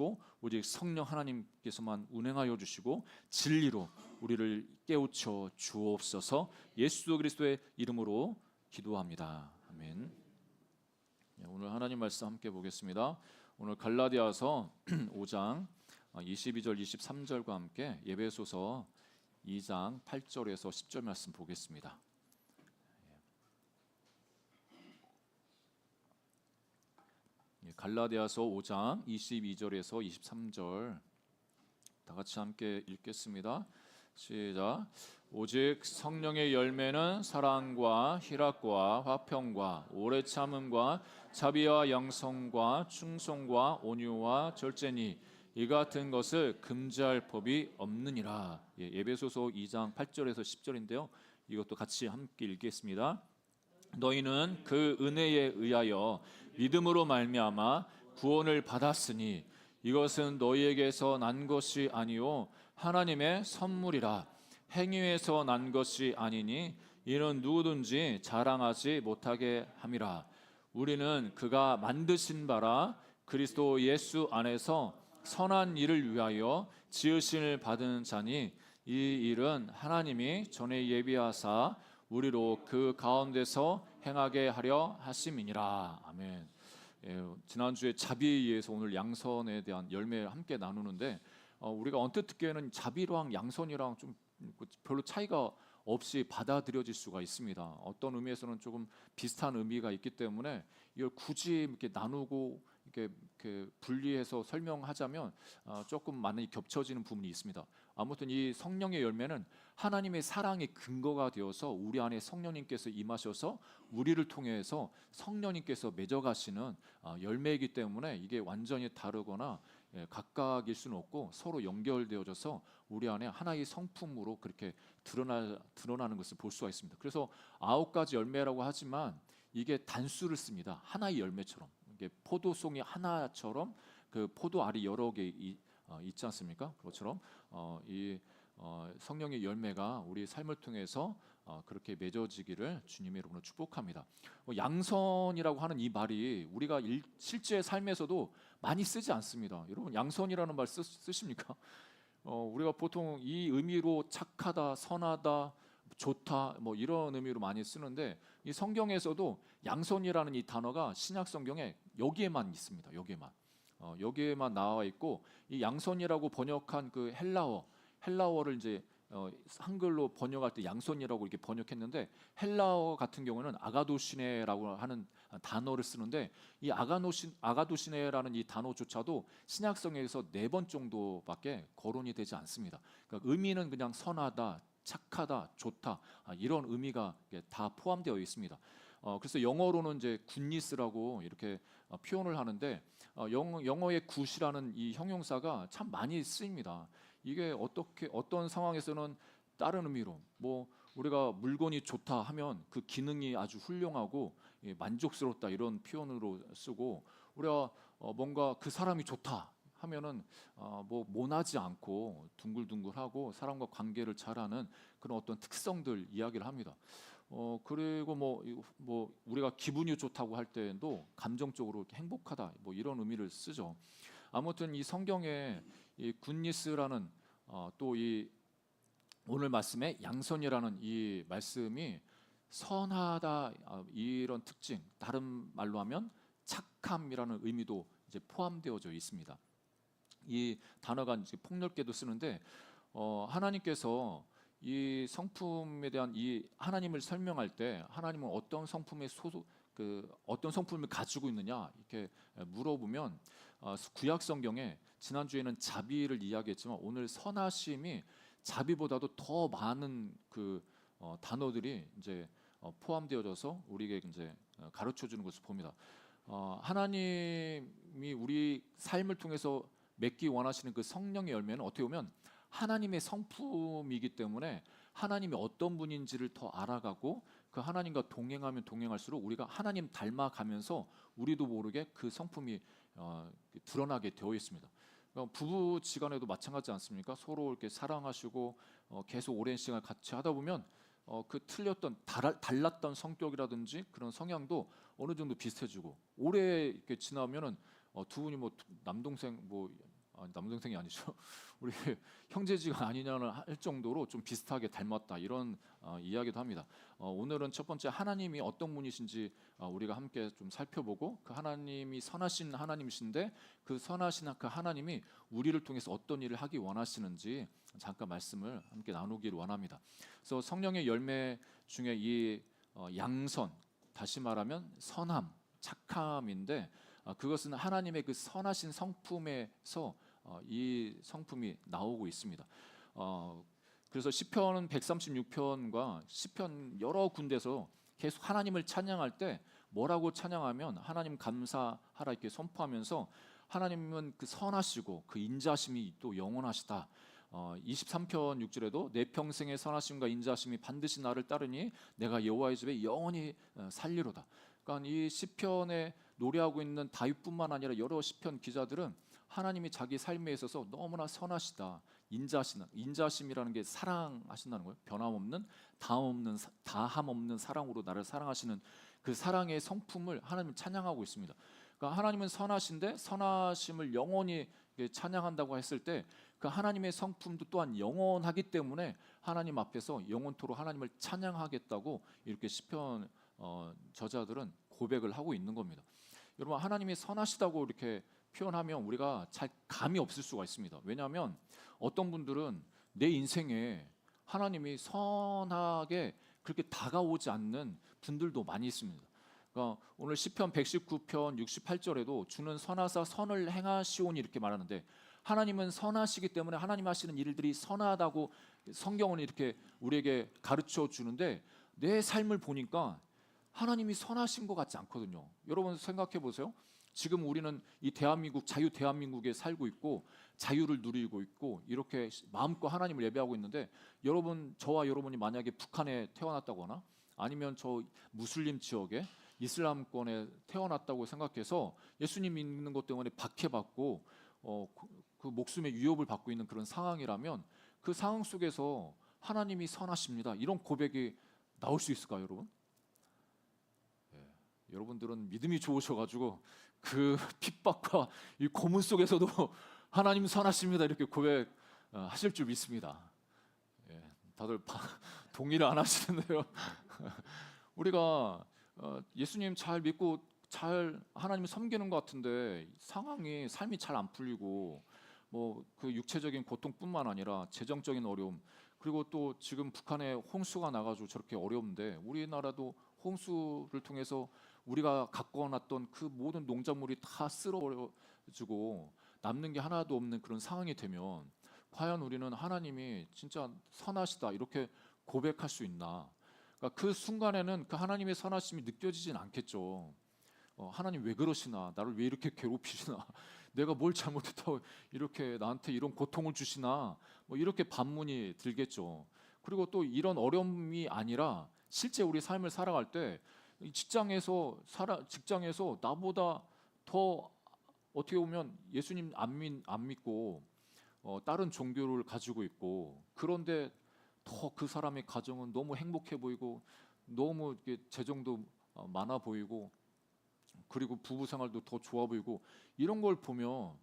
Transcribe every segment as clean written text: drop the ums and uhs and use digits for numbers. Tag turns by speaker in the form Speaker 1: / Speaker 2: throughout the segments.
Speaker 1: 주시고 오직 성령 하나님께서만 운행하여 주시고 진리로 우리를 깨우쳐 주옵소서. 예수 그리스도의 이름으로 기도합니다. 아멘. 오늘 하나님 말씀 함께 보겠습니다. 오늘 갈라디아서 5장 22절 23절과 함께 에베소서 2장 8절에서 10절 말씀 보겠습니다. 갈라디아서 5장 22절에서 23절 다 같이 함께 읽겠습니다. 시작. 오직 성령의 열매는 사랑과 희락과 화평과 오래 참음과 자비와 양성과 충성과 온유와 절제니 이 같은 것을 금지할 법이 없느니라. 에베소서 2장 8절에서 10절인데요. 이것도 같이 함께 읽겠습니다. 너희는 그 은혜에 의하여 믿음으로 말미암아 구원을 받았으니 이것은 너희에게서 난 것이 아니요 하나님의 선물이라. 행위에서 난 것이 아니니 이는 누구든지 자랑하지 못하게 함이라. 우리는 그가 만드신 바라 그리스도 예수 안에서 선한 일을 위하여 지으심을 받은 자니 이 일은 하나님이 전에 예비하사 우리로 그 가운데서 행하게 하려 하심이니라. 아멘. 지난주에 자비에 의해서 오늘 양선에 대한 열매를 함께 나누는데 우리가 언뜻 듣기에는 자비랑 양선이랑 좀 별로 차이가 없이 받아들여질 수가 있습니다. 어떤 의미에서는 조금 비슷한 의미가 있기 때문에 이걸 굳이 이렇게 나누고 이렇게 분리해서 설명하자면 조금 많이 겹쳐지는 부분이 있습니다. 아무튼 이 성령의 열매는 하나님의 사랑의 근거가 되어서 우리 안에 성령님께서 임하셔서 우리를 통해서 성령님께서 맺어가시는 열매이기 때문에 이게 완전히 다르거나 각각일 수는 없고 서로 연결되어져서 우리 안에 하나의 성품으로 그렇게 드러나는 것을 볼 수가 있습니다. 그래서 9가지 열매라고 하지만 이게 단수를 씁니다. 하나의 열매처럼. 이게 포도송이 하나처럼 그 포도 알이 여러 개 있지 않습니까? 그것처럼 이 성령의 열매가 우리 삶을 통해서 그렇게 맺어지기를 주님의 이름으로 축복합니다. 양선이라고 하는 이 말이 우리가 실제 삶에서도 많이 쓰지 않습니다. 여러분 양선이라는 말 쓰십니까? 우리가 보통 이 의미로 착하다, 선하다, 좋다 뭐 이런 의미로 많이 쓰는데 이 성경에서도 양선이라는 이 단어가 신약 성경에 여기에만 있습니다. 여기에만 나와 있고 이 양선이라고 번역한 그 헬라어를 이제 한글로 번역할 때 양선이라고 이렇게 번역했는데 헬라어 같은 경우는 아가도시네라고 하는 단어를 쓰는데 이 아가도시네라는 이 단어조차도 신약성에서 4번 정도밖에 거론이 되지 않습니다. 그러니까 의미는 그냥 선하다, 착하다, 좋다 이런 의미가 다 포함되어 있습니다. 그래서 영어로는 이제 굿니스라고 이렇게 표현을 하는데 영어의 굿이라는 이 형용사가 참 많이 쓰입니다. 이게 어떤 상황에서는 다른 의미로 뭐 우리가 물건이 좋다 하면 그 기능이 아주 훌륭하고 만족스럽다 이런 표현으로 쓰고 우리가 뭔가 그 사람이 좋다 하면은 뭐 모나지 않고 둥글둥글하고 사람과 관계를 잘하는 그런 어떤 특성들 이야기를 합니다. 그리고 뭐 우리가 기분이 좋다고 할 때도 감정적으로 행복하다 뭐 이런 의미를 쓰죠. 아무튼 이 성경에 이 굿니스라는 또 이 오늘 말씀에 양선이라는 이 말씀이 선하다 이런 특징, 다른 말로 하면 착함이라는 의미도 이제 포함되어져 있습니다. 이 단어가 이제 폭넓게도 쓰는데 하나님께서 이 성품에 대한 이 하나님을 설명할 때 하나님은 어떤 성품의 어떤 성품을 가지고 있느냐 이렇게 물어보면 구약 성경에 지난주에는 자비를 이야기했지만 오늘 선하심이 자비보다도 더 많은 그 단어들이 이제 포함되어져서 우리에게 이제 가르쳐 주는 것을 봅니다. 하나님이 우리 삶을 통해서 맺기 원하시는 그 성령의 열매는 어떻게 보면 하나님의 성품이기 때문에 하나님이 어떤 분인지를 더 알아가고 그 하나님과 동행하면 동행할수록 우리가 하나님 닮아가면서 우리도 모르게 그 성품이 드러나게 되어 있습니다. 부부지간에도 마찬가지 않습니까? 서로 이렇게 사랑하시고 계속 오랜 시간 같이 하다 보면 그 달랐던 성격이라든지 그런 성향도 어느 정도 비슷해지고 오래 이렇게 지나면은 두 분이 뭐 남동생 뭐 남동생이 아니죠. 우리 형제지가 아니냐는 할 정도로 좀 비슷하게 닮았다 이런 이야기도 합니다. 오늘은 첫 번째 하나님이 어떤 분이신지 우리가 함께 좀 살펴보고 그 하나님이 선하신 하나님이신데 그 선하신 그 하나님이 우리를 통해서 어떤 일을 하기 원하시는지 잠깐 말씀을 함께 나누기를 원합니다. 그래서 성령의 열매 중에 이 양선, 다시 말하면 선함, 착함인데 그것은 하나님의 그 선하신 성품에서 이 성품이 나오고 있습니다. 그래서 시편 136편과 시편 여러 군데서 계속 하나님을 찬양할 때 뭐라고 찬양하면 하나님 감사하라 이렇게 선포하면서 하나님은 그 선하시고 그 인자심이 또 영원하시다. 23편 6절에도 내 평생의 선하심과 인자심이 반드시 나를 따르니 내가 여호와의 집에 영원히 살리로다. 그러니까 이 시편에 노래하고 있는 다윗뿐만 아니라 여러 시편 기자들은 하나님이 자기 삶에 있어서 너무나 선하시다, 인자심이라는 게 사랑하신다는 거예요. 변함없는, 다함 없는 사랑으로 나를 사랑하시는 그 사랑의 성품을 하나님 찬양하고 있습니다. 그러니까 하나님은 선하신데 선하심을 영원히 찬양한다고 했을 때 그 하나님의 성품도 또한 영원하기 때문에 하나님 앞에서 영원토록 하나님을 찬양하겠다고 이렇게 시편 저자들은 고백을 하고 있는 겁니다. 여러분, 하나님이 선하시다고 이렇게 표현하면 우리가 잘 감이 없을 수가 있습니다. 왜냐하면 어떤 분들은 내 인생에 하나님이 선하게 그렇게 다가오지 않는 분들도 많이 있습니다. 그러니까 오늘 시편 119편 68절에도 주는 선하사 선을 행하시오니 이렇게 말하는데 하나님은 선하시기 때문에 하나님 하시는 일들이 선하다고 성경은 이렇게 우리에게 가르쳐 주는데 내 삶을 보니까 하나님이 선하신 것 같지 않거든요. 여러분 생각해 보세요. 지금 우리는 이 대한민국, 자유 대한민국에 살고 있고 자유를 누리고 있고 이렇게 마음껏 하나님을 예배하고 있는데 여러분, 저와 여러분이 만약에 북한에 태어났다거나 아니면 저 무슬림 지역에 이슬람권에 태어났다고 생각해서 예수님 믿는 것 때문에 박해받고 그 목숨의 위협을 받고 있는 그런 상황이라면 그 상황 속에서 하나님이 선하십니다, 이런 고백이 나올 수 있을까요, 여러분? 여러분들은 믿음이 좋으셔가지고 그 핍박과 이 고문 속에서도 하나님 선하십니다 이렇게 고백하실 줄 믿습니다. 다들 동의를 안 하시는데요. 우리가 예수님 잘 믿고 잘 하나님을 섬기는 것 같은데 상황이 삶이 잘 안 풀리고 뭐 그 육체적인 고통뿐만 아니라 재정적인 어려움, 그리고 또 지금 북한에 홍수가 나가지고 저렇게 어려운데 우리나라도 홍수를 통해서 우리가 갖고 놨던 그 모든 농작물이 다 쓸어버려지고 남는 게 하나도 없는 그런 상황이 되면 과연 우리는 하나님이 진짜 선하시다 이렇게 고백할 수 있나? 그러니까 그 순간에는 그 하나님의 선하심이 느껴지진 않겠죠. 하나님 왜 그러시나? 나를 왜 이렇게 괴롭히시나? 내가 뭘 잘못했다고 이렇게 나한테 이런 고통을 주시나? 뭐 이렇게 반문이 들겠죠. 그리고 또 이런 어려움이 아니라 실제 우리 삶을 살아갈 때 직장에서 나보다 더 어떻게 보면 예수님 안 믿고 다른 종교를 가지고 있고 그런데 더 그 사람의 가정은 너무 행복해 보이고 너무 재정도 많아 보이고 그리고 부부 생활도 더 좋아 보이고 이런 걸 보면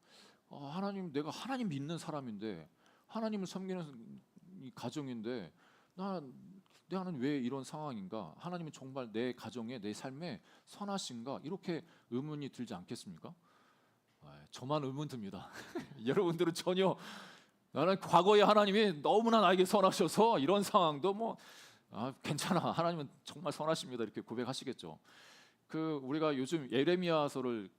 Speaker 1: 하나님, 내가 하나님 믿는 사람인데 하나님을 섬기는 이 가정인데 나는 왜 이런 상황인가? 하나님은 정말 내 가정에 내 삶에 선하신가? 이렇게 의문이 들지 않겠습니까? 저만 의문 듭니다. 여러분들은 전혀 나는 과거에 하나님이 너무나 나에게 선하셔서 이런 상황도 뭐 괜찮아, 하나님은 정말 선하십니다 이렇게 고백하시겠죠. 우리가 요즘 예레미야서를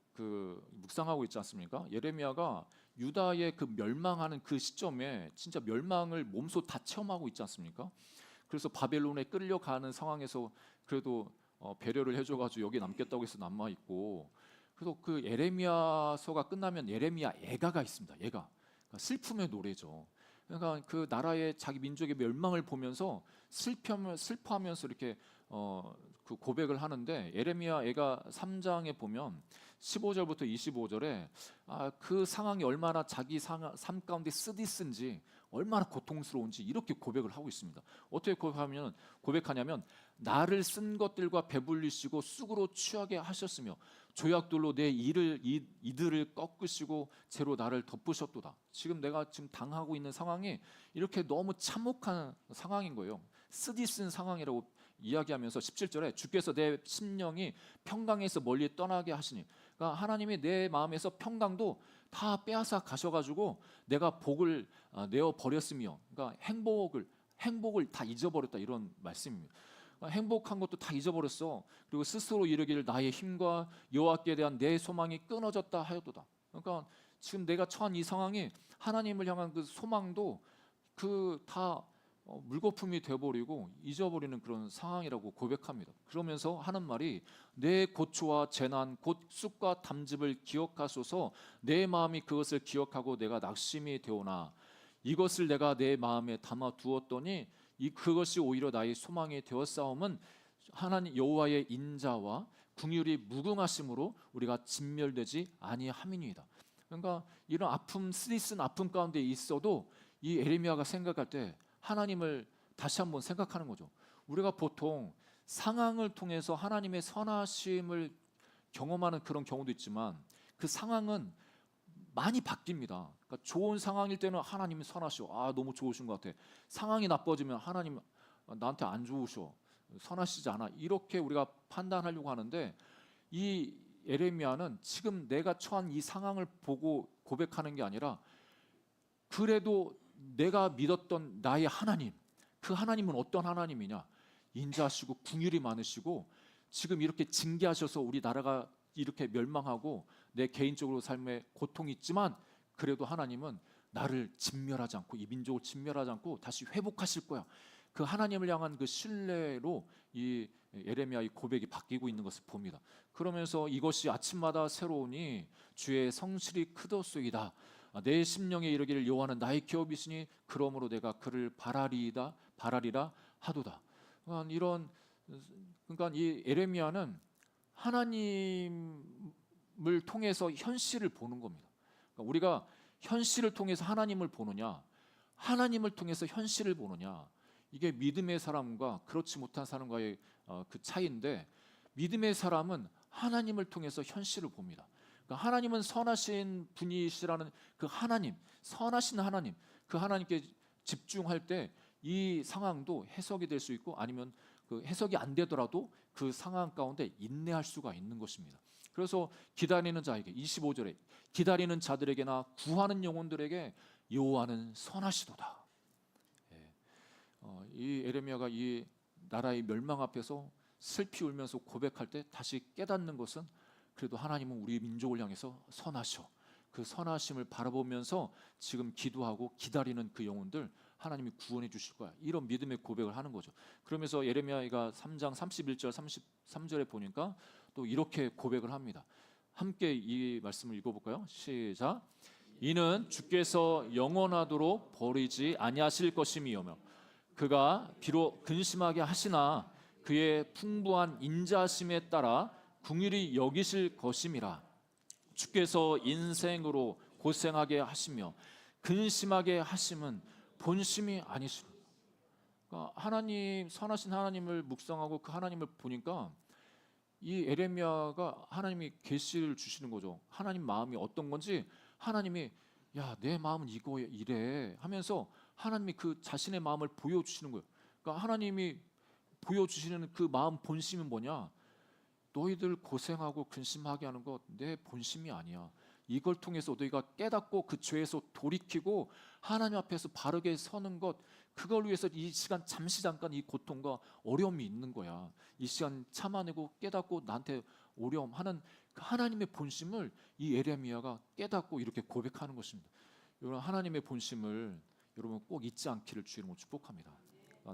Speaker 1: 묵상하고 있지 않습니까? 예레미야가 유다의 그 멸망하는 그 시점에 진짜 멸망을 몸소 다 체험하고 있지 않습니까? 그래서 바벨론에 끌려가는 상황에서 그래도 배려를 해줘가지고 여기 남겠다고 해서 남아 있고, 그래서 그 예레미야서가 끝나면 예레미야 애가가 있습니다. 애가 그러니까 슬픔의 노래죠. 그러니까 그 나라의 자기 민족의 멸망을 보면서 슬퍼하면서 이렇게 그 고백을 하는데 예레미야 애가 3장에 보면 15절부터 25절에 그 상황이 얼마나 자기 삶 가운데 쓰디쓴지 얼마나 고통스러운지 이렇게 고백을 하고 있습니다. 어떻게 고백하냐면 나를 쓴 것들과 배불리시고 쑥으로 취하게 하셨으며 조약돌로 내 이들을 꺾으시고 죄로 나를 덮으셨도다. 지금 내가 지금 당하고 있는 상황이 이렇게 너무 참혹한 상황인 거예요. 쓰디쓴 상황이라고 이야기하면서 17절에 주께서 내 심령이 평강에서 멀리 떠나게 하시니, 그러니까 하나님이 내 마음에서 평강도 다 빼앗아 가셔가지고 내가 복을 내어 버렸으며, 그러니까 행복을 다 잊어버렸다, 이런 말씀입니다. 행복한 것도 다 잊어버렸어. 그리고 스스로 이르기를 나의 힘과 여호와께 대한 내 소망이 끊어졌다 하였도다. 그러니까 지금 내가 처한 이 상황이 하나님을 향한 그 소망도 그 다 물거품이 되어버리고 잊어버리는 그런 상황이라고 고백합니다. 그러면서 하는 말이 내 고초와 재난 곧 쑥과 담즙을 기억하소서. 내 마음이 그것을 기억하고 내가 낙심이 되오나 이것을 내가 내 마음에 담아 두었더니 그것이 오히려 나의 소망이 되었사옴은 하나님 여호와의 인자와 긍휼이 무궁하심으로 우리가 진멸되지 아니함이니이다. 그러니까 이런 아픔, 쓰디쓴 아픔 가운데 있어도 이 에레미야가 생각할 때 하나님을 다시 한번 생각하는 거죠. 우리가 보통 상황을 통해서 하나님의 선하심을 경험하는 그런 경우도 있지만 그 상황은 많이 바뀝니다. 그러니까 좋은 상황일 때는 하나님이 선하시오. 너무 좋으신 것 같아. 상황이 나빠지면 하나님 나한테 안 좋으셔. 선하시지 않아. 이렇게 우리가 판단하려고 하는데 이 에레미야는 지금 내가 처한 이 상황을 보고 고백하는 게 아니라 그래도 내가 믿었던 나의 하나님, 그 하나님은 어떤 하나님이냐? 인자하시고 긍휼이 많으시고 지금 이렇게 징계하셔서 우리 나라가 이렇게 멸망하고 내 개인적으로 삶에 고통이 있지만 그래도 하나님은 나를 진멸하지 않고 이 민족을 진멸하지 않고 다시 회복하실 거야. 그 하나님을 향한 그 신뢰로 이 예레미야의 고백이 바뀌고 있는 것을 봅니다. 그러면서 이것이 아침마다 새로우니 주의 성실이 크도소이다. 내 심령에 이르기를 여호와는 나의 기업이시니 그러므로 내가 그를 바라리라 하도다. 그러니까 이 예레미야는 하나님을 통해서 현실을 보는 겁니다. 그러니까 우리가 현실을 통해서 하나님을 보느냐, 하나님을 통해서 현실을 보느냐, 이게 믿음의 사람과 그렇지 못한 사람과의 그 차이인데, 믿음의 사람은 하나님을 통해서 현실을 봅니다. 그러니까 하나님은 선하신 분이시라는 그 하나님, 선하신 하나님, 그 하나님께 집중할 때 이 상황도 해석이 될 수 있고 아니면 그 해석이 안 되더라도 그 상황 가운데 인내할 수가 있는 것입니다. 그래서 기다리는 자에게 25절에 기다리는 자들에게나 구하는 영혼들에게 여호와는 선하시도다. 이 에레미야가 이 나라의 멸망 앞에서 슬피 울면서 고백할 때 다시 깨닫는 것은 그래도 하나님은 우리 민족을 향해서 선하셔. 그 선하심을 바라보면서 지금 기도하고 기다리는 그 영혼들 하나님이 구원해 주실 거야. 이런 믿음의 고백을 하는 거죠. 그러면서 예레미야가 3장 31절 33절에 보니까 또 이렇게 고백을 합니다. 함께 이 말씀을 읽어볼까요? 시작. 이는 주께서 영원하도록 버리지 아니하실 것임이오며 그가 비록 근심하게 하시나 그의 풍부한 인자심에 따라 긍휼히 여기실 것임이라. 주께서 인생으로 고생하게 하시며 근심하게 하심은 본심이 아니십니다. 그러니까 하나님, 선하신 하나님을 묵상하고 그 하나님을 보니까 이 에레미야가 하나님이 계시를 주시는 거죠. 하나님 마음이 어떤 건지 하나님이 야, 내 마음은 이래 하면서 하나님이 그 자신의 마음을 보여주시는 거예요. 그러니까 하나님이 보여주시는 그 마음 본심은 뭐냐? 너희들 고생하고 근심하게 하는 거 내 본심이 아니야. 이걸 통해서 너희가 깨닫고 그 죄에서 돌이키고 하나님 앞에서 바르게 서는 것, 그걸 위해서 이 시간 잠깐 이 고통과 어려움이 있는 거야. 이 시간 참아내고 깨닫고 나한테 오렴 하는 그 하나님의 본심을 이 예레미야가 깨닫고 이렇게 고백하는 것입니다. 여러분, 하나님의 본심을 여러분 꼭 잊지 않기를 주님으로 축복합니다.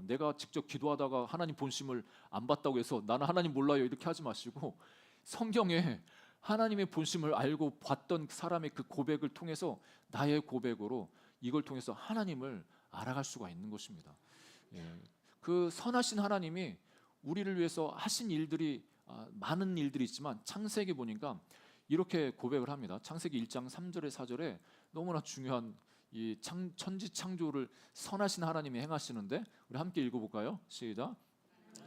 Speaker 1: 내가 직접 기도하다가 하나님 본심을 안 봤다고 해서 나는 하나님 몰라요 이렇게 하지 마시고, 성경에 하나님의 본심을 알고 봤던 사람의 그 고백을 통해서 나의 고백으로 이걸 통해서 하나님을 알아갈 수가 있는 것입니다. 그 선하신 하나님이 우리를 위해서 하신 일들이 많은 일들이 있지만 창세기 보니까 이렇게 고백을 합니다. 창세기 1장 3절에 4절에 너무나 중요한 이 천지 창조를 선하신 하나님이 행하시는데 우리 함께 읽어볼까요? 시작.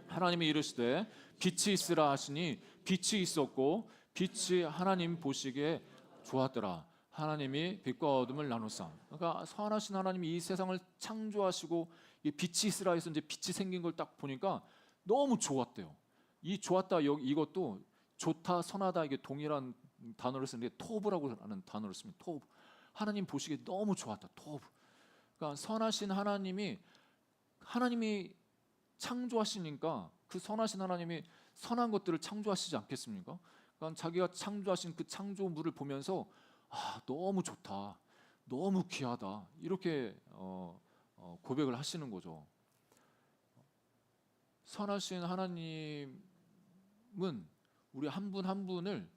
Speaker 1: 하나님이 이르시되 빛이 있으라 하시니 빛이 있었고 빛이 하나님 보시기에 좋았더라. 하나님이 빛과 어둠을 나누사. 그러니까 선하신 하나님이 이 세상을 창조하시고 이 빛이 있으라 해서 이제 빛이 생긴 걸 딱 보니까 너무 좋았대요. 이 좋았다 이것도 좋다 선하다 이게 동일한 단어를 쓰는데 토브라고 하는 단어를 씁니다. 토브. 하나님 보시기에 너무 좋았다. 토브. 그러니까 선하신 하나님이 창조하시니까 그 선하신 하나님이 선한 것들을 창조하시지 않겠습니까? 그러니까 자기가 창조하신 그 창조물을 보면서 너무 좋다, 너무 귀하다 이렇게 고백을 하시는 거죠. 선하신 하나님은 우리 한 분 한 분을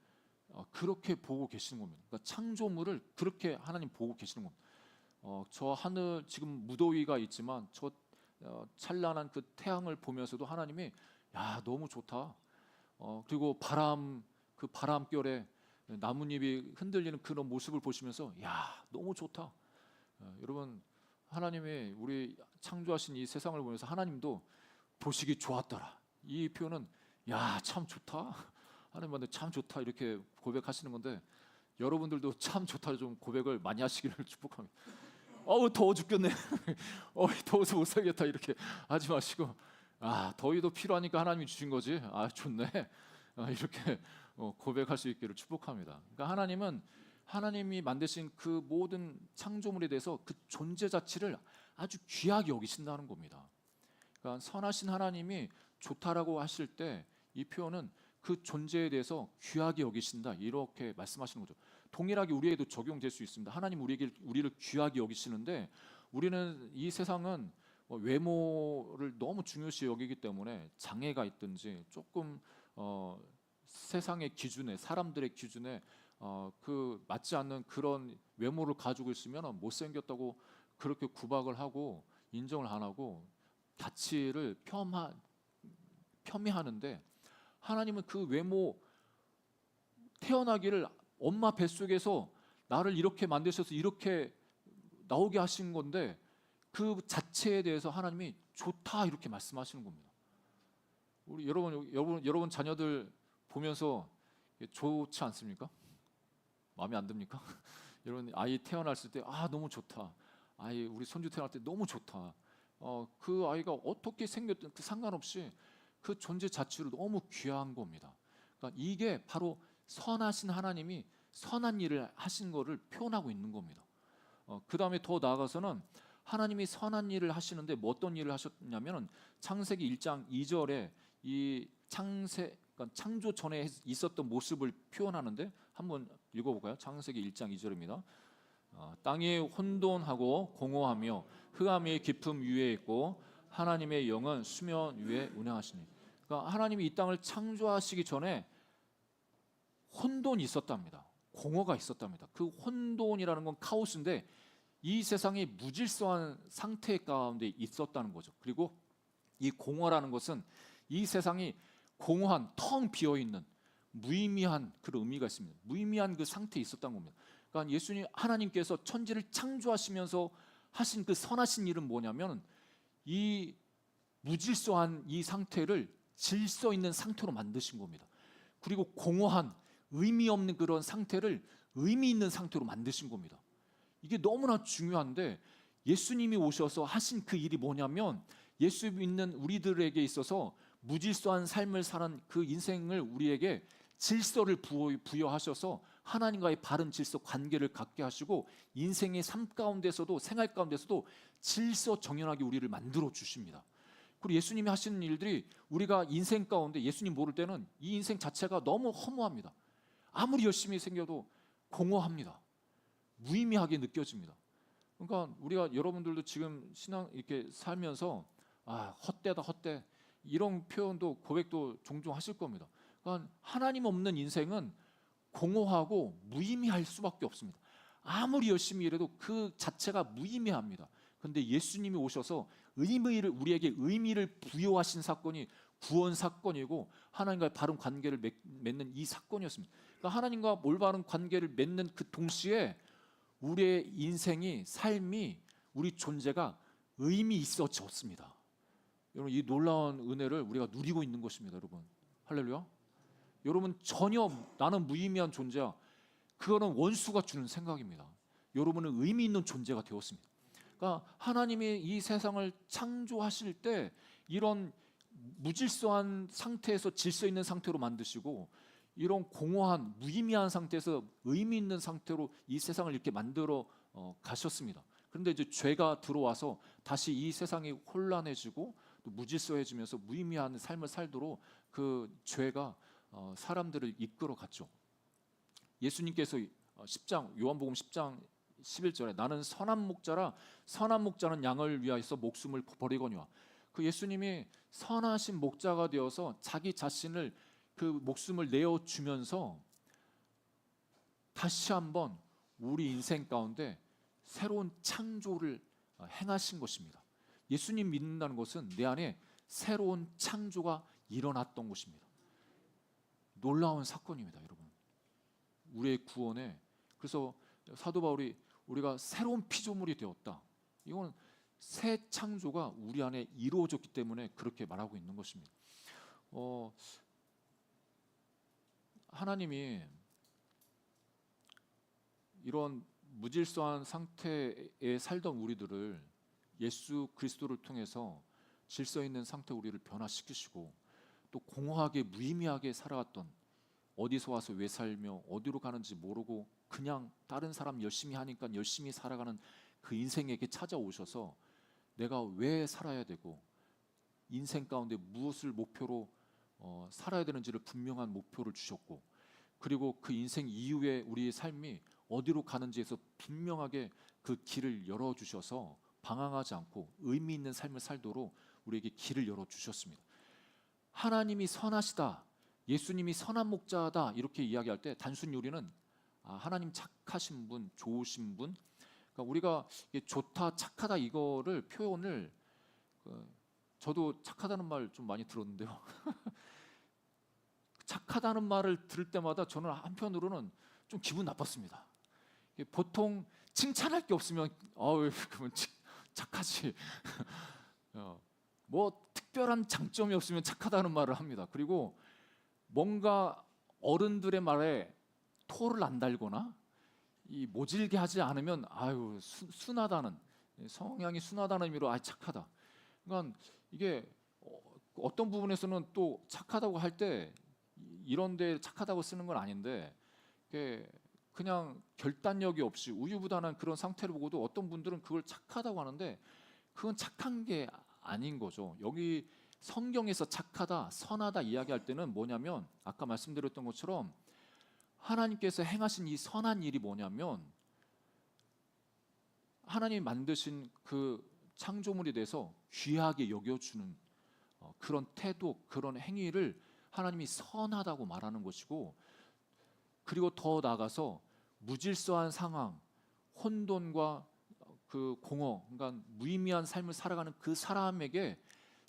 Speaker 1: 그렇게 보고 계시는 겁니다. 그러니까 창조물을 그렇게 하나님 보고 계시는 겁니다. 저 하늘 지금 무더위가 있지만 저 찬란한 그 태양을 보면서도 하나님이 야 너무 좋다. 그리고 그 바람결에 나뭇잎이 흔들리는 그런 모습을 보시면서 야 너무 좋다. 여러분 하나님이 우리 창조하신 이 세상을 보면서 하나님도 보시기 좋았더라. 이 표현은 야 참 좋다. 하나님한테 참 좋다 이렇게 고백하시는 건데 여러분들도 참 좋다 좀 고백을 많이 하시기를 축복합니다. 더워 죽겠네. 더워서 못 살겠다 이렇게 하지 마시고 더위도 필요하니까 하나님이 주신 거지. 좋네. 이렇게 고백할 수 있기를 축복합니다. 그러니까 하나님은 하나님이 만드신 그 모든 창조물에 대해서 그 존재 자체를 아주 귀하게 여기신다는 겁니다. 그러니까 선하신 하나님이 좋다라고 하실 때 이 표현은 그 존재에 대해서 귀하게 여기신다 이렇게 말씀하시는 거죠. 동일하게 우리에게도 적용될 수 있습니다. 하나님 우리를 귀하게 여기시는데 우리는 이 세상은 외모를 너무 중요시 여기기 때문에 장애가 있든지 조금 세상의 기준에 사람들의 기준에 그 맞지 않는 그런 외모를 가지고 있으면 못생겼다고 그렇게 구박을 하고 인정을 안 하고 가치를 폄훼하는데 하나님은 그 외모 태어나기를 엄마 뱃속에서 나를 이렇게 만드셔서 이렇게 나오게 하신 건데 그 자체에 대해서 하나님이 좋다 이렇게 말씀하시는 겁니다. 우리 여러분 자녀들 보면서 좋지 않습니까? 마음에 안 듭니까? 여러분 아이 태어났을 때 너무 좋다. 우리 손주 태어날 때 너무 좋다. 그 아이가 어떻게 생겼든 그 상관없이 그 존재 자체로 너무 귀한 겁니다. 그러니까 이게 바로 선하신 하나님이 선한 일을 하신 것을 표현하고 있는 겁니다. 그 다음에 더 나아가서는 하나님이 선한 일을 하시는데 어떤 일을 하셨냐면 창세기 1장 2절에 이 그러니까 창조 전에 있었던 모습을 표현하는데 한번 읽어볼까요? 창세기 1장 2절입니다. 땅이 혼돈하고 공허하며 흑암이 깊음 위에 있고 하나님의 영은 수면 위에 운행하시니. 그러니까 하나님이 이 땅을 창조하시기 전에 혼돈이 있었답니다. 공허가 있었답니다. 그 혼돈이라는 건 카오스인데 이 세상이 무질서한 상태 가운데 있었다는 거죠. 그리고 이 공허라는 것은 이 세상이 공허한 텅 비어 있는 무의미한 그런 의미가 있습니다. 무의미한 그 상태에 있었다는 겁니다. 그러니까 예수님 하나님께서 천지를 창조하시면서 하신 그 선하신 일은 뭐냐면 이 무질서한 이 상태를 질서 있는 상태로 만드신 겁니다. 그리고 공허한 의미 없는 그런 상태를 의미 있는 상태로 만드신 겁니다. 이게 너무나 중요한데 예수님이 오셔서 하신 그 일이 뭐냐면 예수 믿는 우리들에게 있어서 무질서한 삶을 사는 그 인생을 우리에게 질서를 부여하셔서 하나님과의 바른 질서 관계를 갖게 하시고 인생의 삶 가운데서도 생활 가운데서도 질서 정연하게 우리를 만들어 주십니다. 그리고 예수님이 하시는 일들이 우리가 인생 가운데 예수님 모를 때는 이 인생 자체가 너무 허무합니다. 아무리 열심히 생겨도 공허합니다. 무의미하게 느껴집니다. 그러니까 우리가 여러분들도 지금 신앙 이렇게 살면서 헛되다 헛돼 이런 표현도 고백도 종종 하실 겁니다. 그러니까 하나님 없는 인생은 공허하고 무의미할 수밖에 없습니다. 아무리 열심히 일해도 그 자체가 무의미합니다. 그런데 예수님이 오셔서 우리에게 의미를 부여하신 사건이 구원 사건이고 하나님과의 바른 관계를 맺는 이 사건이었습니다. 그러니까 하나님과 올바른 관계를 맺는 그 동시에 우리의 인생이 삶이 우리 존재가 의미 있어졌습니다. 여러분 이 놀라운 은혜를 우리가 누리고 있는 것입니다. 여러분 할렐루야. 여러분 전혀 나는 무의미한 존재야. 그거는 원수가 주는 생각입니다. 여러분은 의미 있는 존재가 되었습니다. 그러니까 하나님이 이 세상을 창조하실 때 이런 무질서한 상태에서 질서 있는 상태로 만드시고 이런 공허한 무의미한 상태에서 의미 있는 상태로 이 세상을 이렇게 만들어 가셨습니다. 그런데 이제 죄가 들어와서 다시 이 세상이 혼란해지고 또 무질서해지면서 무의미한 삶을 살도록 그 죄가 사람들을 이끌어 갔죠. 예수님께서 10장 요한복음 10장 11절에 나는 선한 목자라 선한 목자는 양을 위하여서 목숨을 버리거니와, 그 예수님이 선하신 목자가 되어서 자기 자신을 그 목숨을 내어 주면서 다시 한번 우리 인생 가운데 새로운 창조를 행하신 것입니다. 예수님 믿는다는 것은 내 안에 새로운 창조가 일어났던 것입니다. 놀라운 사건입니다, 여러분. 우리의 구원에, 그래서 사도 바울이 우리가 새로운 피조물이 되었다, 이건 새 창조가 우리 안에 이루어졌기 때문에 그렇게 말하고 있는 것입니다. 하나님이 이런 무질서한 상태에 살던 우리들을 예수 그리스도를 통해서 질서 있는 상태 우리를 변화시키시고, 또 공허하게 무의미하게 살아갔던, 어디서 와서 왜 살며 어디로 가는지 모르고 그냥 다른 사람 열심히 하니까 열심히 살아가는 그 인생에게 찾아오셔서 내가 왜 살아야 되고 인생 가운데 무엇을 목표로 살아야 되는지를 분명한 목표를 주셨고, 그리고 그 인생 이후에 우리의 삶이 어디로 가는지에서 분명하게 그 길을 열어주셔서 방황하지 않고 의미 있는 삶을 살도록 우리에게 길을 열어주셨습니다. 하나님이 선하시다, 예수님이 선한 목자다, 이렇게 이야기할 때 단순히 우리는 하나님 착하신 분, 좋으신 분, 그러니까 우리가 좋다, 착하다 이거를 표현을 저도 착하다는 말 좀 많이 들었는데요. 착하다는 말을 들을 때마다 저는 한편으로는 좀 기분 나빴습니다. 보통 칭찬할 게 없으면 그러면 착하지. 뭐 특별한 장점이 없으면 착하다는 말을 합니다. 그리고 뭔가 어른들의 말에 토를 안 달거나 이 모질게 하지 않으면 순하다는, 성향이 순하다는 의미로 착하다. 그러니까 이게 어떤 부분에서는 또 착하다고 할 때 이런 데 착하다고 쓰는 건 아닌데, 그냥 결단력이 없이 우유부단한 그런 상태를 보고도 어떤 분들은 그걸 착하다고 하는데 그건 착한 게 아닌 거죠. 여기 성경에서 착하다, 선하다 이야기할 때는 뭐냐면, 아까 말씀드렸던 것처럼 하나님께서 행하신 이 선한 일이 뭐냐면, 하나님이 만드신 그 창조물에 대해서 귀하게 여겨주는 그런 태도, 그런 행위를 하나님이 선하다고 말하는 것이고, 그리고 더 나아가서 무질서한 상황, 혼돈과 그 공허, 그러니까 무의미한 삶을 살아가는 그 사람에게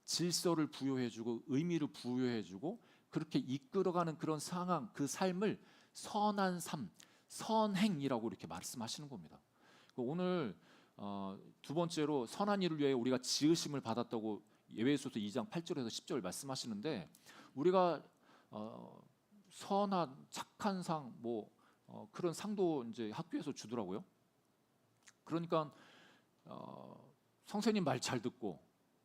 Speaker 1: 질서를 부여해주고 의미를 부여해주고 그렇게 이끌어가는 그런 상황, 그 삶을 선한 삶, 선행이라고 이렇게 말씀하시는 겁니다. 오늘 두 번째로 선한 일을 위해 우리가 지으심을 받았다고 예배소서 2장 8절에서 10절 말씀하시는데, 우리가 선한 착한 상, 그런 상도 이제 학교에서 주더라고요. 그러니까 선생님 말 잘 듣고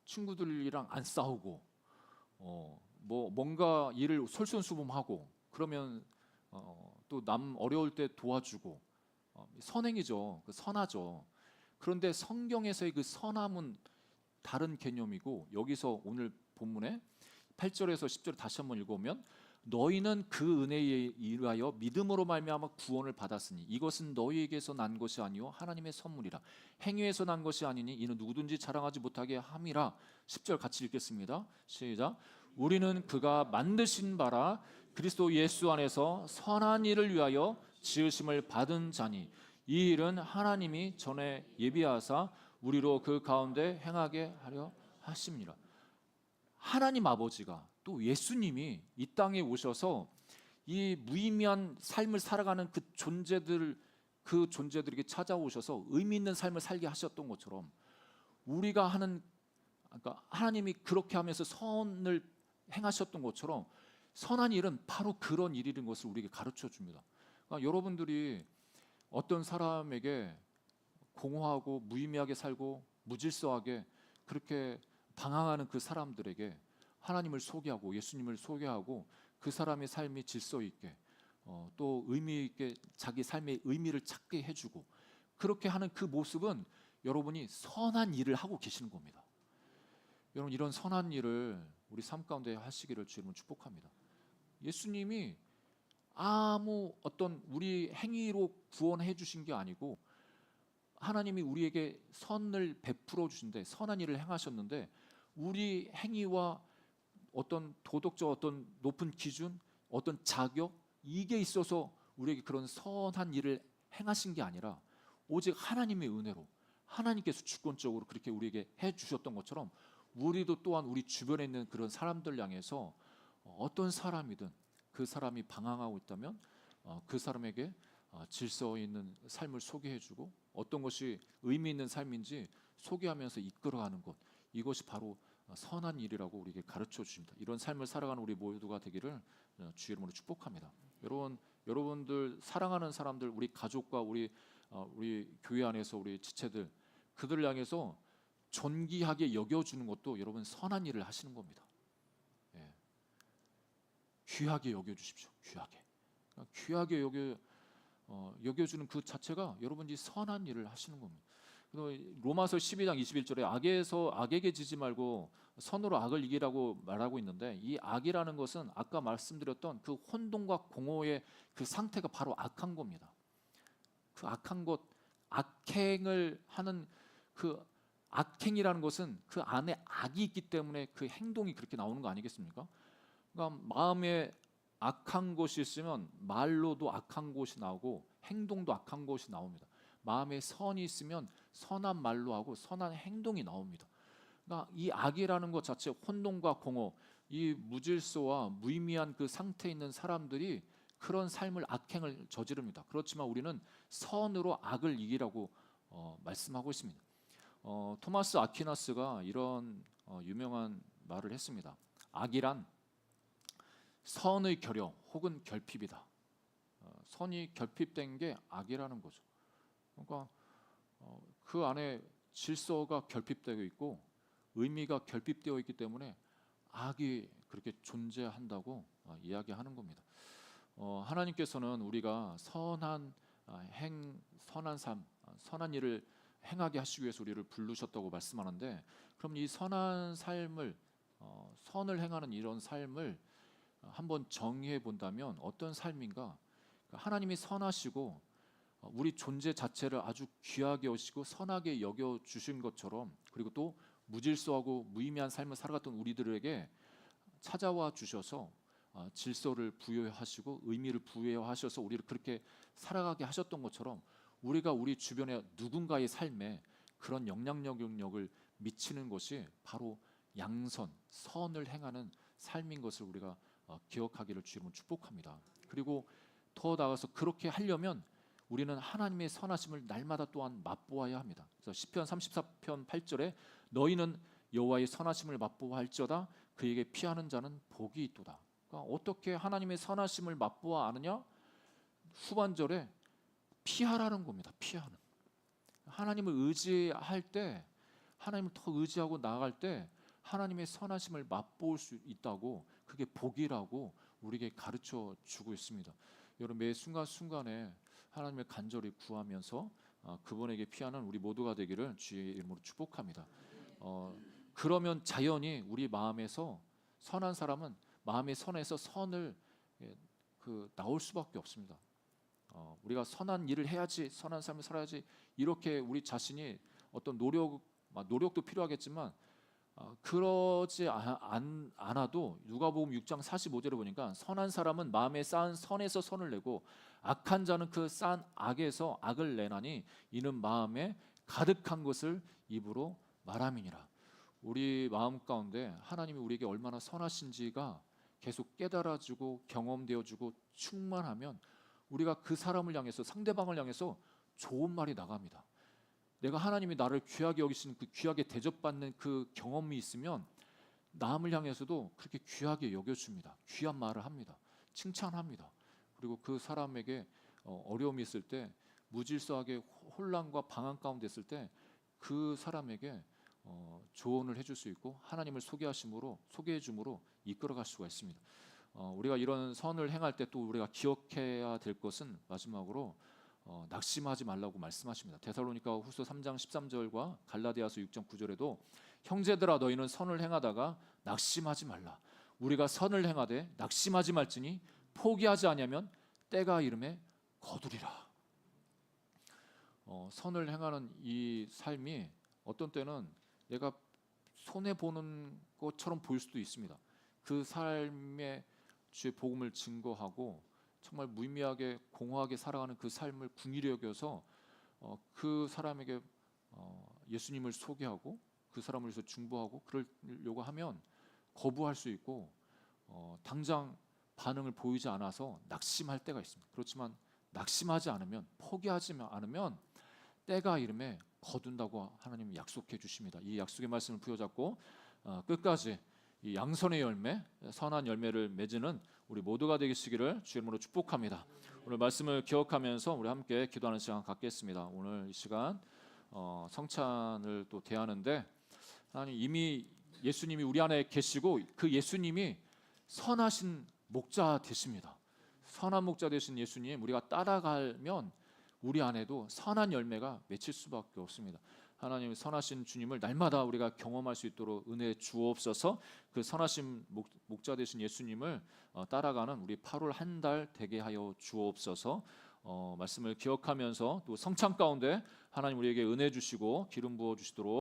Speaker 1: 친구들이랑 안 싸우고 뭔가 일을 솔선수범하고, 그러면 또 남 어려울 때 도와주고, 선행이죠. 선하죠. 그런데 성경에서의 그 선함은 다른 개념이고, 여기서 오늘 본문에 8절에서 10절 다시 한번 읽어보면, 너희는 그 은혜에 의하여 믿음으로 말미암아 구원을 받았으니 이것은 너희에게서 난 것이 아니요 하나님의 선물이라. 행위에서 난 것이 아니니 이는 누구든지 자랑하지 못하게 함이라. 10절 같이 읽겠습니다. 시작. 우리는 그가 만드신 바라 그리스도 예수 안에서 선한 일을 위하여 지으심을 받은 자니 이 일은 하나님이 전에 예비하사 우리로 그 가운데 행하게 하려 하심이라. 하나님 아버지가, 또 예수님이 이 땅에 오셔서 이 무의미한 삶을 살아가는 그 존재들에게 찾아오셔서 의미 있는 삶을 살게 하셨던 것처럼, 우리가 하는, 그러니까 하나님이 그렇게 하면서 선을 행하셨던 것처럼 선한 일은 바로 그런 일이라는 것을 우리에게 가르쳐 줍니다. 그러니까 여러분들이 어떤 사람에게 공허하고 무의미하게 살고 무질서하게 그렇게 방황하는 그 사람들에게 하나님을 소개하고 예수님을 소개하고 그 사람의 삶이 질서 있게 또 의미 있게 자기 삶의 의미를 찾게 해주고 그렇게 하는 그 모습은 여러분이 선한 일을 하고 계시는 겁니다. 여러분 이런 선한 일을 우리 삶 가운데 하시기를 주님은 축복합니다. 예수님이 아무 어떤 우리 행위로 구원해 주신 게 아니고 하나님이 우리에게 선을 베풀어 주신데 선한 일을 행하셨는데 우리 행위와 어떤 도덕적 어떤 높은 기준, 어떤 자격 이게 있어서 우리에게 그런 선한 일을 행하신 게 아니라 오직 하나님의 은혜로 하나님께서 주권적으로 그렇게 우리에게 해 주셨던 것처럼 우리도 또한 우리 주변에 있는 그런 사람들 향해서 어떤 사람이든 그 사람이 방황하고 있다면 그 사람에게 질서 있는 삶을 소개해주고 어떤 것이 의미 있는 삶인지 소개하면서 이끌어가는 것 이것이 바로 선한 일이라고 우리에게 가르쳐 주십니다. 이런 삶을 살아가는 우리 모두가 되기를 주의 이름으로 축복합니다. 여러분들 사랑하는 사람들 우리 가족과 우리 교회 안에서 우리 지체들 그들을 향해서 존귀하게 여겨주는 것도 여러분 선한 일을 하시는 겁니다. 예. 귀하게 여겨주십시오. 귀하게 여겨주는 그 자체가 여러분이 선한 일을 하시는 겁니다. 로마서 12장 21절에 악에게 지지 말고 선으로 악을 이기라고 말하고 있는데 이 악이라는 것은 아까 말씀드렸던 그 혼돈과 공허의 그 상태가 바로 악한 겁니다. 그 악한 것, 악행을 하는 그 악행이라는 것은 그 안에 악이 있기 때문에 그 행동이 그렇게 나오는 거 아니겠습니까? 그러니까 마음에 악한 것이 있으면 말로도 악한 것이 나오고 행동도 악한 것이 나옵니다. 마음에 선이 있으면 선한 말로 하고 선한 행동이 나옵니다. 그러니까 이 악이라는 것 자체 혼돈과 공허, 이 무질서와 무의미한 그 상태에 있는 사람들이 그런 삶을 악행을 저지릅니다. 그렇지만 우리는 선으로 악을 이기라고 말씀하고 있습니다. 토마스 아퀴나스가 이런 유명한 말을 했습니다. 악이란 선의 결여 혹은 결핍이다. 선이 결핍된 게 악이라는 거죠. 그러니까 그 안에 질서가 결핍되어 있고 의미가 결핍되어 있기 때문에 악이 그렇게 존재한다고 이야기하는 겁니다. 하나님께서는 우리가 선한 선한 삶, 선한 일을 행하게 하시기 위해서 우리를 부르셨다고 말씀하는데 그럼 이 선한 삶을 선을 행하는 이런 삶을 한번 정의해 본다면 어떤 삶인가? 하나님이 선하시고 우리 존재 자체를 아주 귀하게 여기시고 선하게 여겨 주신 것처럼 그리고 또 무질서하고 무의미한 삶을 살아갔던 우리들에게 찾아와 주셔서 질서를 부여하시고 의미를 부여하셔서 우리를 그렇게 살아가게 하셨던 것처럼 우리가 우리 주변의 누군가의 삶에 그런 영향력을 미치는 것이 바로 양선, 선을 행하는 삶인 것을 우리가 기억하기를 주님은 축복합니다. 그리고 더 나아가서 그렇게 하려면 우리는 하나님의 선하심을 날마다 또한 맛보아야 합니다. 그래서 시편 34편 8절에 너희는 여호와의 선하심을 맛보아할지어다 그에게 피하는 자는 복이 있도다. 그러니까 어떻게 하나님의 선하심을 맛보아 아느냐? 후반절에 피하라는 겁니다. 피하는. 하나님을 의지할 때 하나님을 더 의지하고 나아갈 때 하나님의 선하심을 맛볼 수 있다고 그게 복이라고 우리에게 가르쳐 주고 있습니다. 여러분 매 순간순간에 하나님을 간절히 구하면서 그분에게 피하는 우리 모두가 되기를 주의 이름으로 축복합니다. 그러면 자연히 우리 마음에서 선한 사람은 마음의 선에서 선을 나올 수밖에 없습니다. 우리가 선한 일을 해야지 선한 삶을 살아야지 이렇게 우리 자신이 어떤 노력도 필요하겠지만 그러지 않아도 누가복음 6장 45절에 보니까 선한 사람은 마음에 쌓은 선에서 선을 내고 악한 자는 그 쌓은 악에서 악을 내나니 이는 마음에 가득한 것을 입으로 말함이니라. 우리 마음 가운데 하나님이 우리에게 얼마나 선하신지가 계속 깨달아지고 경험되어지고 충만하면 우리가 그 사람을 향해서 상대방을 향해서 좋은 말이 나갑니다. 내가 하나님이 나를 귀하게 여기시는 그 귀하게 대접받는 그 경험이 있으면 남을 향해서도 그렇게 귀하게 여겨줍니다. 귀한 말을 합니다. 칭찬합니다. 그리고 그 사람에게 어려움이 있을 때, 무질서하게 혼란과 방황 가운데 있을 때 그 사람에게 조언을 해줄 수 있고 하나님을 소개해 줌으로 이끌어갈 수가 있습니다. 우리가 이런 선을 행할 때 또 우리가 기억해야 될 것은 마지막으로 낙심하지 말라고 말씀하십니다. 데살로니가 후서 3장 13절과 갈라디아서 6장 9절에도 형제들아 너희는 선을 행하다가 낙심하지 말라. 우리가 선을 행하되 낙심하지 말지니 포기하지 아니하면 때가 이름에 거두리라. 선을 행하는 이 삶이 어떤 때는 내가 손해 보는 것처럼 보일 수도 있습니다. 그 삶에 주의 복음을 증거하고 정말 무의미하게 공허하게 살아가는 그 삶을 긍휼히 여겨서 그 사람에게 예수님을 소개하고 그 사람을 위해서 중보하고 그러려고 하면 거부할 수 있고 당장 반응을 보이지 않아서 낙심할 때가 있습니다. 그렇지만 낙심하지 않으면, 포기하지 않으면 때가 이름에 거둔다고 하나님이 약속해 주십니다. 이 약속의 말씀을 부여잡고 끝까지 이 양선의 열매, 선한 열매를 맺는 우리 모두가 되시기를 주의 이름으로 축복합니다. 오늘 말씀을 기억하면서 우리 함께 기도하는 시간 갖겠습니다. 오늘 이 시간 성찬을 또 대하는데, 하나님 이미 예수님이 우리 안에 계시고 그 예수님이 선하신 목자 되십니다. 선한 목자 되신 예수님 우리가 따라가면 우리 안에도 선한 열매가 맺힐 수밖에 없습니다. 하나님 선하신 주님을 날마다 우리가 경험할 수 있도록 은혜 주옵소서. 그 선하신 목자 되신 예수님을 따라가는 우리 8월 한 달 되게 하여 주옵소서. 말씀을 기억하면서 또 성찬 가운데 하나님 우리에게 은혜 주시고 기름 부어 주시도록